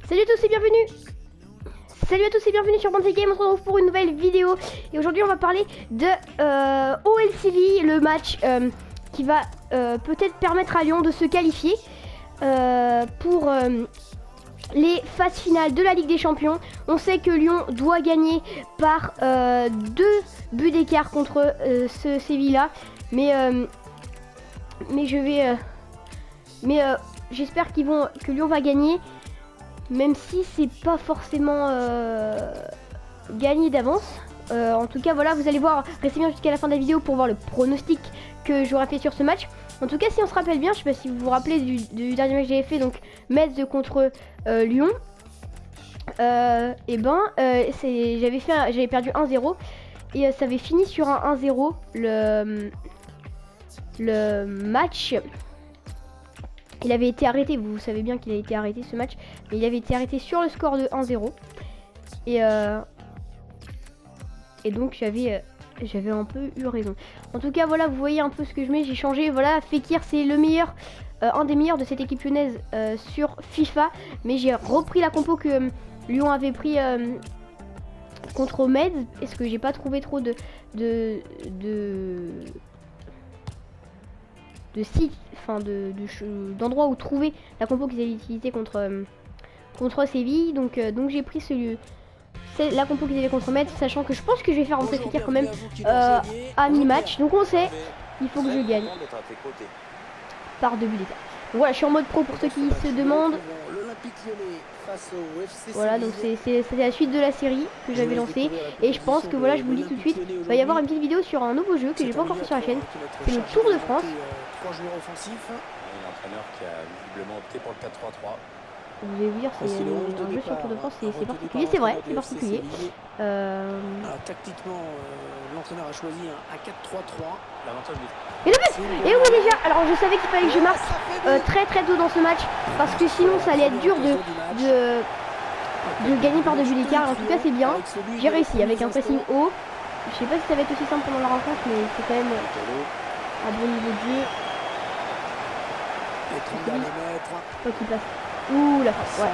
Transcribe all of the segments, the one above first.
Salut à tous et bienvenue. Salut à tous et bienvenue sur Bandai Game. On se retrouve pour une nouvelle vidéo. Et aujourd'hui on va parler de OLCV, le match qui va peut-être permettre à Lyon de se qualifier pour les phases finales de la Ligue des Champions. On sait que Lyon doit gagner par 2 buts d'écart contre ce Séville-là. Mais j'espère que Lyon va gagner. Même si c'est pas forcément gagné d'avance. En tout cas voilà, vous allez voir, restez bien jusqu'à la fin de la vidéo pour voir le pronostic que j'aurais fait sur ce match. En tout cas, si on se rappelle bien, je sais pas si vous vous rappelez du dernier match que j'avais fait, donc Metz contre Lyon. J'avais perdu 1-0 et ça avait fini sur un 1-0 le match. Il avait été arrêté, vous savez bien qu'il a été arrêté ce match, mais il avait été arrêté sur le score de 1-0. Et donc j'avais un peu eu raison. En tout cas voilà, vous voyez un peu ce que je mets, j'ai changé. Voilà, Fekir c'est le meilleur, un des meilleurs de cette équipe lyonnaise sur FIFA. Mais j'ai repris la compo que Lyon avait pris contre Metz. Est-ce que j'ai pas trouvé trop d'endroits où trouver la compo qu'ils avaient utilisée contre Séville, donc j'ai pris c'est la compo qu'ils avaient contre Metz, sachant que je pense que je vais faire rentrer Fekir quand même à mi-match, donc on sait, il faut que je gagne par 2 buts d'écart. Voilà, je suis en mode pro pour ceux qui se demandent. Voilà, donc c'est la suite de la série que j'avais lancée. Et je pense que voilà, je vous le dis tout de suite, il va y avoir une petite vidéo sur un nouveau jeu que j'ai pas encore fait sur la chaîne. C'est le Tour de France. L'entraîneur qui a visiblement opté pour le 4-3-3. Vous allez dire, c'est un jeu sur le Tour de France, c'est particulier, c'est vrai, c'est particulier. Tactiquement, l'entraîneur a choisi un 4-3-3. L'avantage du... Et le but! Et oui déjà, alors je savais qu'il fallait que je marque très tôt dans ce match, parce que sinon ça allait être dur de gagner par 2 buts d'écart. En tout cas c'est bien, j'ai réussi avec un pressing haut. Je sais pas si ça va être aussi simple pendant la rencontre, mais c'est quand même un bon niveau de jeu. Pas qu'il passe. Ouh la frappe, ouais.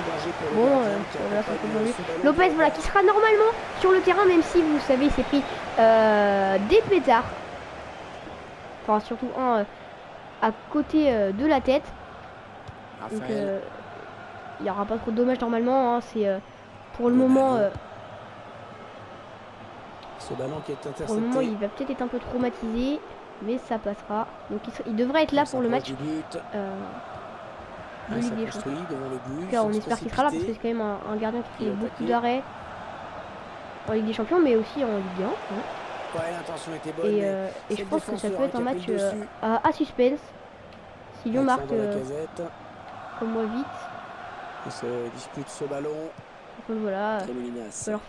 Bon, voilà, ça peut jouer. Lopez, voilà, qui sera normalement sur le terrain, même si vous savez, il s'est pris des pétards. Enfin, surtout un à côté de la tête. Donc, il n'y aura pas trop de dommages normalement. Hein, c'est pour le moment. Ce ballon qui est intercepté. Pour le moment, il va peut-être être un peu traumatisé, mais ça passera. Donc, il devrait être là pour le match. Ligue des Champions. En tout cas, on espère qu'il sera là parce que c'est quand même un gardien qui fait beaucoup d'arrêts en Ligue des Champions, mais aussi en Ligue 1. Hein. Ouais, l'intention était bonne, et je pense que ça peut être un match à suspense. Si Lyon marque comme moi vite. Il se dispute ce ballon. Donc voilà, pas leur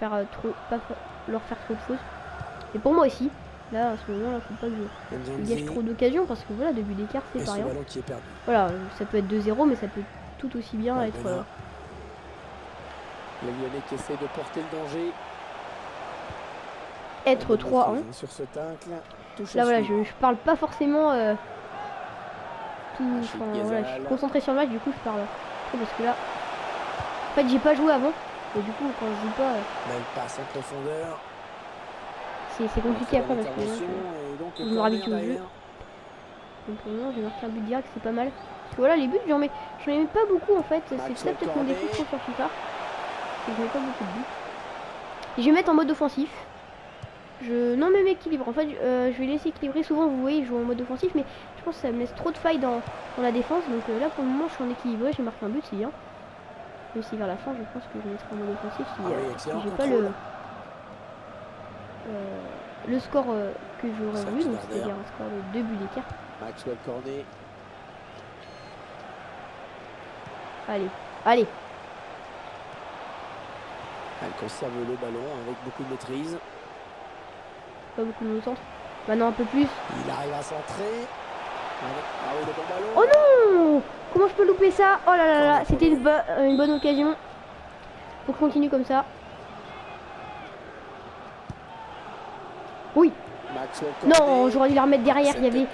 faire trop de fautes. Et pour moi aussi. Là, à ce moment-là, faut pas que je gâche trop d'occasions parce que voilà, 2 buts d'écart, c'est pas rien. Voilà, ça peut être 2-0, mais ça peut tout aussi bien être. Le Lyonnais qui essaie de porter le danger. Être 3-1. Là, voilà, je parle pas forcément. Voilà, je suis concentré sur le match, du coup, je parle trop parce que là. En fait, j'ai pas joué avant. Et du coup, quand je joue pas. Même passe en profondeur. C'est compliqué après parce que je me habitue au jeu. Donc pour le moment j'ai marqué un but direct, c'est pas mal. Parce que voilà, les buts j'en mets pas beaucoup en fait. C'est ça peut-être mon défaut sur FIFA. C'est que je mets pas beaucoup de buts. Et je vais mettre en mode offensif. Non, même équilibre. En fait je vais laisser équilibrer. Souvent vous voyez je joue en mode offensif, mais je pense que ça me laisse trop de failles dans la défense. Donc là pour le moment je suis en équilibré, j'ai marqué un but, c'est bien. Même si vers la fin je pense que je mettrai en mode offensif si j'ai pas le score que j'aurais voulu, donc c'est-à-dire un score de 2 buts d'écart. Maxwell Cornet. Allez. Elle conserve le ballon avec beaucoup de maîtrise. Pas beaucoup de centre. Maintenant un peu plus. Il arrive à centrer. Ah oui, le bon ballon. Oh non! Comment je peux louper ça? Oh là là là, c'était une bonne occasion. Faut continuer comme ça. Oui. Non, j'aurais dû la remettre derrière. Il y avait,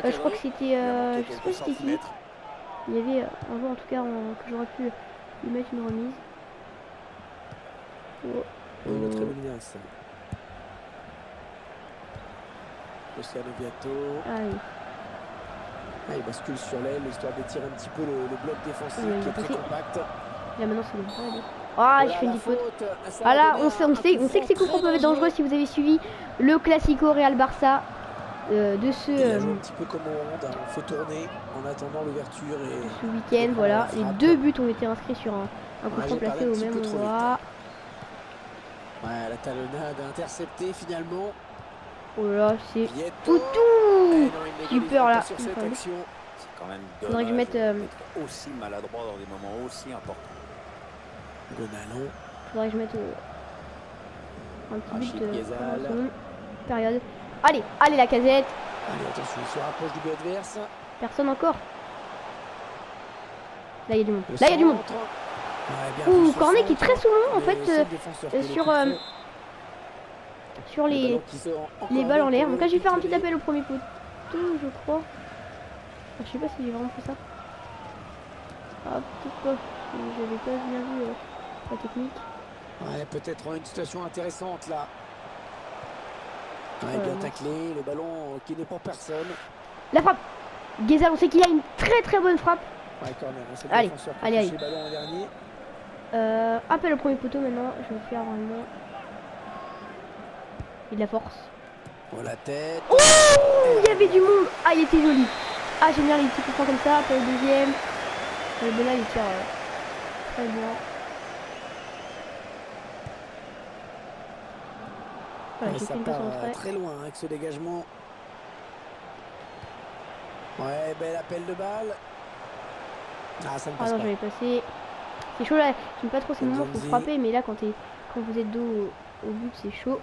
je crois que c'était, je sais pas si c'était qui. Il y avait un joueur en tout cas que j'aurais pu lui mettre une remise. Le très bon Ignace. Luciano Viato. Allez. Ah, il bascule sur l'aile, histoire d'étirer un petit peu le bloc défensif Oui, qui est très passé. compact. Là maintenant c'est bon. Allez. Ah, Voilà je fais une la petite faute. Ça Ah va là, donner on sait que ces coups francs peuvent être dangereux si vous avez suivi le Classico Real Barça de ce, Il a joué un petit peu comme au Honda, on fait tourner en attendant l'ouverture et ce week-end. Voilà, les 2 buts ont été inscrits sur un coup franc placé au même endroit. Ouais, la talonnade interceptée finalement. Oh là, c'est Poutou. Poutou. J'ai eu peur là. Sur cette action. C'est quand même Faudrait que je mette d'être aussi maladroit dans des moments aussi importants. Gonalon. Faudrait que je mette un petit but Rachid Ghezal. pendant la seconde période. Allez, allez la casette. Allez, attention, il se rapproche du but adverse. Personne encore. Là il y a du monde. Là il y a du monde. Ouais, bien Ouh, vu ce Cornet qui est centre. très souvent en Le fait seul défenseur qui sur le fait. sur Le les ballon qui sort encore balles en l'air. pour Donc le là je vais faire un petit piquer. appel au premier poteau je crois. Je sais pas si j'ai vraiment fait ça. Ah peut-être pas. J'avais pas bien vu la technique. Ouais, peut-être une situation intéressante là. Ouais, bien non. taclé, le ballon qui n'est pour personne. La frappe. Ghezal, on sait qu'il a une très bonne frappe. Ouais, corner, hein, c'est le Allez, défenseur qui a allez, touché le ballon en dernier. Appel au premier poteau maintenant. Je vais faire vraiment. Il a de la force. Oh la tête. Oh, il y avait du monde. Ah, il était joli. Ah, j'aime bien les petits coups francs comme ça. Après le deuxième. Le Bonnal, il tire très bien. Voilà, Ouais, j'ai ça fait une passe part en retrait. très loin avec ce dégagement. Ouais, bel appel de balle. Ah, ça ne Ah passe non, pas. j'avais passé. C'est chaud là. J'aime pas trop ces moments où il faut Nzonzi. frapper, mais là, quand vous êtes dos au but, c'est chaud.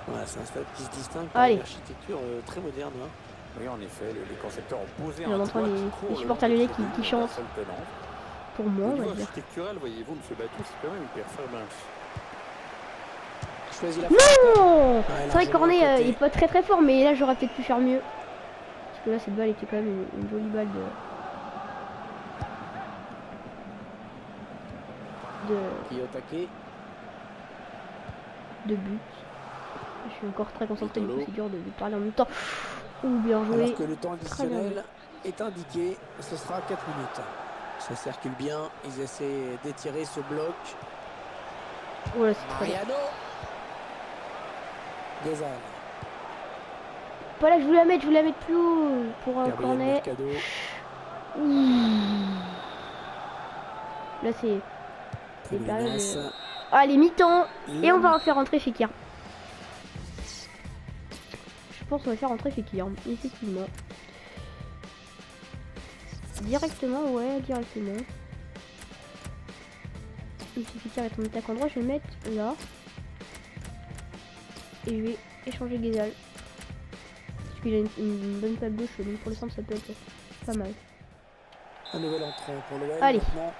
Ouais, c'est un stade qui se distingue par Allez. une architecture très moderne. Hein. Oui, en effet, les concepteurs ont posé Et on un entend toit les- qui les court le supporters long des lyonnais qui tribunes chantent. d'un seul tenant. Pour moi, Au on niveau va dire. architectural, voyez-vous, M. Batou, c'est quand même hyper performance. Choisis la Non, Ouais, c'est vrai que largement Cornet à côté. est pas très fort, mais là j'aurais peut-être pu faire mieux. Parce que là cette balle était quand même une jolie balle Qui est au taquet. de but. Je suis encore très concentré, du coup Vitolo. c'est dur de parler en même temps. Ouh, bien joué. Alors que le temps Très bien additionnel est indiqué, ce sera 4 minutes. Ça circule bien, ils essaient d'étirer ce bloc. Voilà, c'est très bien. Mariano. Ghezal. Pas là, je voulais la mettre plus haut pour un Gabriel Cornet. Mercado. Ouh. Là c'est des périodes. Menace. Allez, mi-temps. Et on va en faire rentrer Fekir. Je pense qu'on va faire rentrer Fekir, effectivement. Directement, ouais, directement. Et si Fekir est en attaque en droit, je vais le mettre là. Et je vais échanger Ghezal. Parce qu'il a une bonne patte gauche, donc pour le centre ça peut être pas mal. Un nouvel entrant pour l'OL. Allez. Maintenant.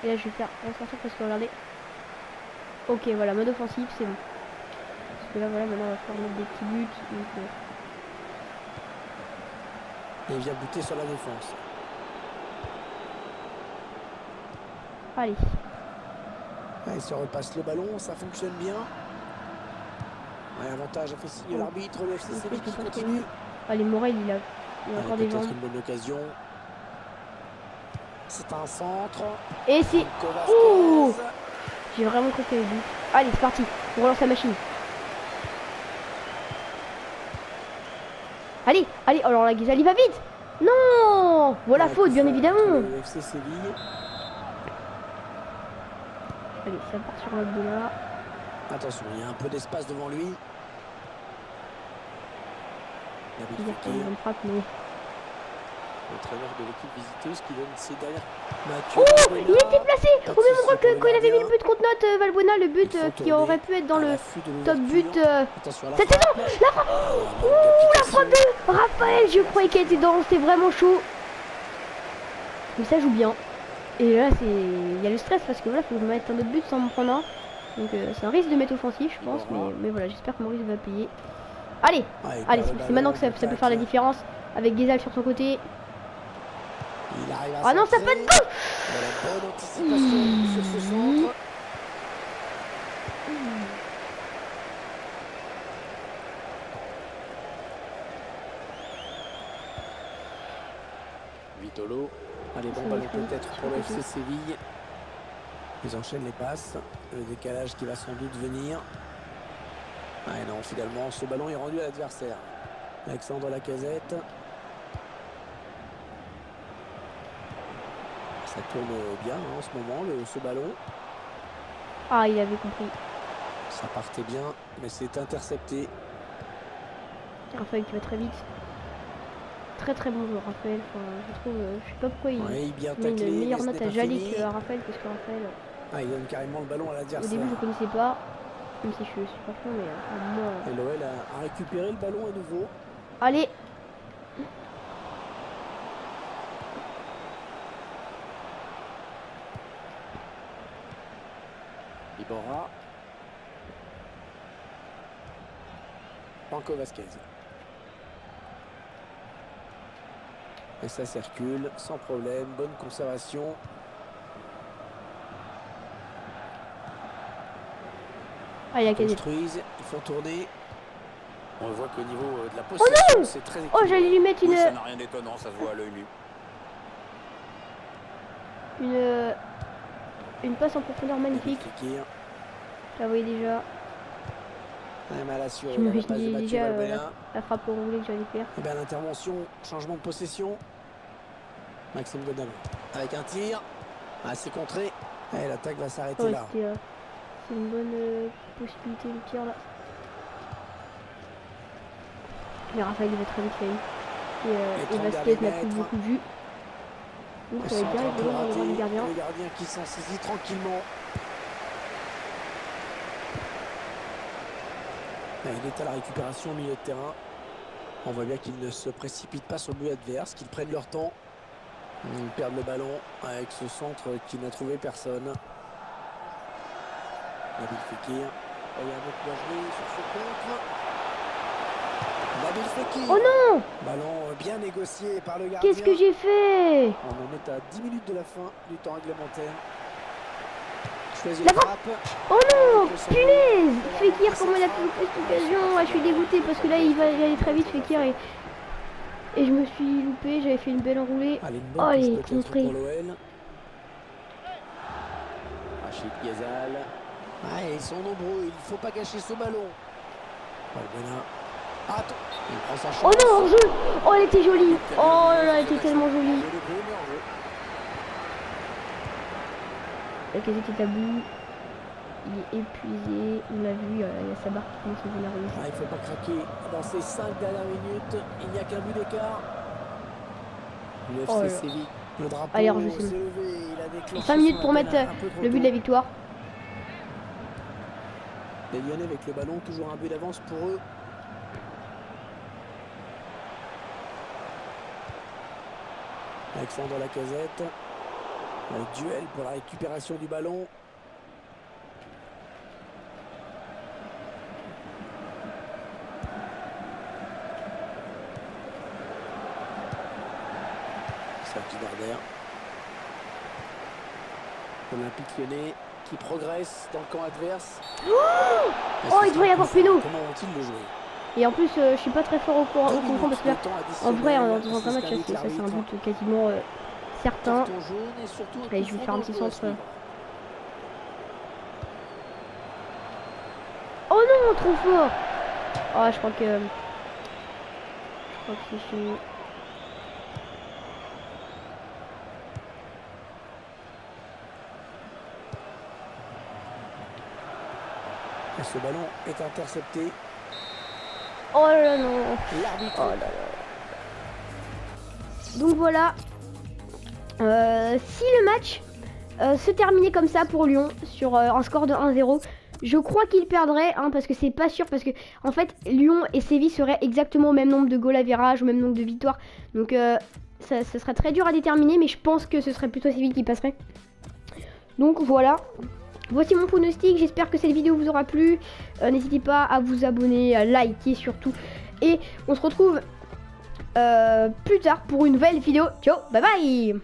Et là je vais faire ressortir parce que regardez. Ok, voilà, mode offensif, c'est bon. Parce que là voilà, maintenant on va faire mettre des petits buts. Donc, Et il vient buter sur la défense. allez. Ouais, il se repasse le ballon, ça fonctionne bien. Ouais, avantage, a fait signer l'arbitre, le FC Séville qui continue. Allez, Morel, il a encore des Peut-être jambes. une bonne occasion. C'est un centre. Et c'est... Franco Ouh, Vasquez. j'ai vraiment cru qu'il y avait but. Allez, c'est parti. On relance la machine. Allez, allez. Alors la Ghezal, il va vite. Non. Voilà, Ouais, faute, coup bien franc évidemment. contre le FC Séville. Allez, ça part sur notre là. Attention, il y a un peu d'espace devant lui. Il y a pas une bonne frappe, mais... L'entraîneur de l'équipe visiteuse qui donne ses dernières. Oh, il était placé Pas de au même souci endroit pour que le quand il avait mis gardien. le but contre notre Valbuena, le but Il faut qui tourner aurait pu être dans à le l'affût de top l'ouverture. but Attention à la cette frappe. saison. La frappe. Ouh, la frappe de Raphaël, je croyais qu'elle était dedans, c'était vraiment chaud. Mais ça joue bien. Et là, il y a le stress parce que voilà, faut que je mette un autre but sans m'en prendre un. Donc c'est un risque de mettre offensif, je pense, mais voilà, j'espère que Maurice va payer. Allez, Ah, il allez, perd le c'est maintenant que ça ballon, peut faire la différence avec Ghezal sur son côté. Il arrive à Ah non, ça centrer. peut être bon. La bonne anticipation sur ce centre. Vitolo. Allez, bon ballon peut-être pour le FC Séville. Ils enchaînent les passes. Le décalage qui va sans doute venir. Ah non, finalement, ce ballon est rendu à l'adversaire. Alexandre Lacazette. Ça tourne bien en ce moment, ce ballon. Ah, il avait compris. Ça partait bien, mais c'est intercepté. Raphaël qui va très vite. Très très bon joueur, Raphaël. Enfin, je trouve, je sais pas pourquoi il Ouais, bien met taclé, une meilleure mais ce note n'est à pas Jali fini. qu'à Raphaël, parce que Raphaël, Ah, il donne carrément le ballon à au l'adversaire. début, je connaissais pas. Même si je suis pas fond, mais moi. Et l'OL a récupéré le ballon à nouveau. Allez! Iborra. Franco Vasquez. Et ça circule sans problème, bonne conservation. Ah, il y a Ils quasi. construisent, ils font tourner. On voit qu'au niveau de la possession, c'est très Oh, équilibré. j'allais lui mettre Oui, ça n'a rien d'étonnant, ça se voit à l'œil nu. une passe en profondeur magnifique. Fekir. Je la voyais déjà. Ouais, mal assuré. Je me La passe de dis Mathieu déjà Valbuena. la frappe au roulé que j'allais faire. Et bien l'intervention, changement de possession. Maxime Godin avec un tir. Ah, c'est contré. Et l'attaque va s'arrêter Ouais, là. c'est une bonne possibilité de tir là. Mais Raphaël il va très vite quand même. Et Vasquez n'a plus beaucoup de vue. Donc Le ça va être bien centre un peu évolué dans le droit du raté. gardien. Le gardien qui s'en saisit tranquillement. Là, il est à la récupération au milieu de terrain. On voit bien qu'ils ne se précipitent pas sur le but adverse, qu'ils prennent leur temps. Ils perdent le ballon avec ce centre qui n'a trouvé personne. Nabil Fekir. Oh, il y a beaucoup à jouer sur ce contre. Nabil Fekir. Oh non! Ballon bien négocié par le gardien. Qu'est-ce que j'ai fait? On en est à 10 minutes de la fin du temps réglementaire. Choisit La la frappe. Oh non! Punaise! Fekir, comment il a pu louper cette occasion? Ah, je suis dégoûté parce que là il va y aller très vite Fekir et je me suis loupé, j'avais fait une belle enroulée. Allez, une Oh, bonne il est touche peut-être contré. pour l'OL. Rachid Ghazal. Ouais, ils sont nombreux, il ne faut pas gâcher ce ballon. Valbuena. Attends, il prend sa chance. Oh non, hors jeu! Oh, elle était jolie! Oh là là, elle était tellement jolie! La casette est à bout. Il est épuisé, on l'a vu, il y a sa barre qui commence à venir rouler. Ah, il ne faut pas craquer. Dans ces 5 dernières minutes, il n'y a qu'un but d'écart. Le FC Oh là. Séville. Le drapeau Allez, hors jeu, s'est c'est bon. levé. Il a déclenché 5 minutes son pour appel mettre un peu trop le but tôt. de la victoire. Les Lyonnais avec le ballon, toujours un but d'avance pour eux. Alexandre Lacazette. Un duel pour la récupération du ballon. Sergi Darder. Olympique Lyonnais qui progresse dans le camp adverse. Oh, il devrait y avoir péno. Comment vont-ils le jouer? Et en plus, je suis pas très fort au courant parce que là, en vrai, dans un match, ça c'est un but quasiment certain. Allez, je vais faire un petit centre. Oh non, trop fort! Oh, je crois que c'est fini. Et ce ballon est intercepté. Oh là là, non! L'arbitre. Oh là là. Donc voilà. Si le match se terminait comme ça pour Lyon sur un score de 1-0, je crois qu'il perdrait, hein, parce que c'est pas sûr, parce que en fait Lyon et Séville seraient exactement au même nombre de goals à virage, au même nombre de victoires. Donc ça serait très dur à déterminer, mais je pense que ce serait plutôt Séville qui passerait. Donc voilà. Voici mon pronostic, j'espère que cette vidéo vous aura plu. N'hésitez pas à vous abonner, à liker surtout. Et on se retrouve plus tard pour une nouvelle vidéo. Ciao, bye bye.